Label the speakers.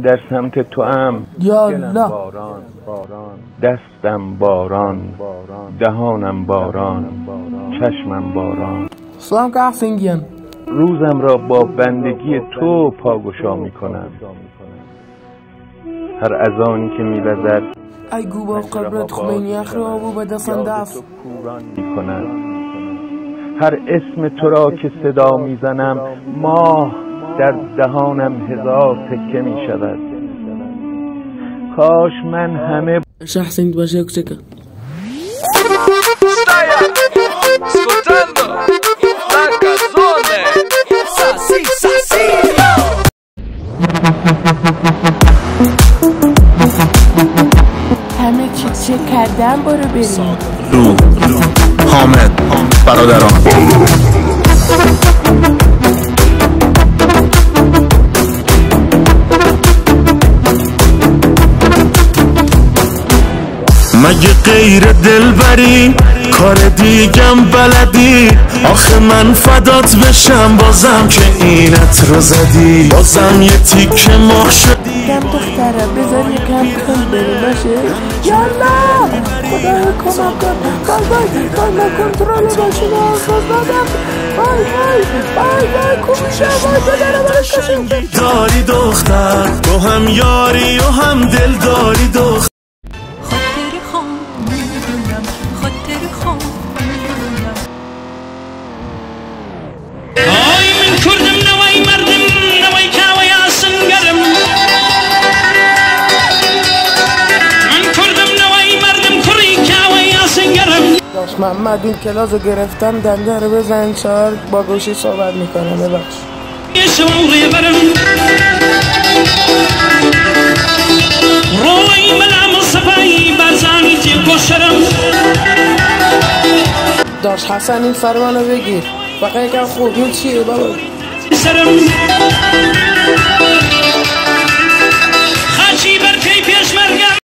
Speaker 1: در سمت تو هم
Speaker 2: دلم
Speaker 1: باران، دستم باران، دهانم باران، چشمم باران.
Speaker 2: سلام که حسینگیان.
Speaker 1: روزم را با بندگی تو پاگشا می کنم. هر اذانی که می وزد
Speaker 2: ای گوبا قبرت خمینی اخر آبو به دستن دست
Speaker 1: می کنم. هر اسم تو را که صدا می زنم ماه در دهانم هزار تکه می شود. کاش من همه
Speaker 2: حسین باشه کوچکه. همه چی چه کردن برو بریم.
Speaker 3: حامد برادران مگه غیر دلبری کار دیگم بلدی؟ آخه من فدات بشم بازم که اینت رو زدی، بازم یه تیکه مخ شدی.
Speaker 2: کم دختره بذار یکم کل بری باشه. یالا خدا کمک کن. کار کنترل ماشین آساز دادم. وای کمیشه وای بداره برای کشیم
Speaker 3: داری دختر تو هم یاری و هم دل داری دختر.
Speaker 2: محمد این کلاس رو گرفتم دنده رو بزن چهار با گوشی صحبت میکنم ببخش. داش حسن این فرمانو بگیر فقط یکم خوب این چیه بابا؟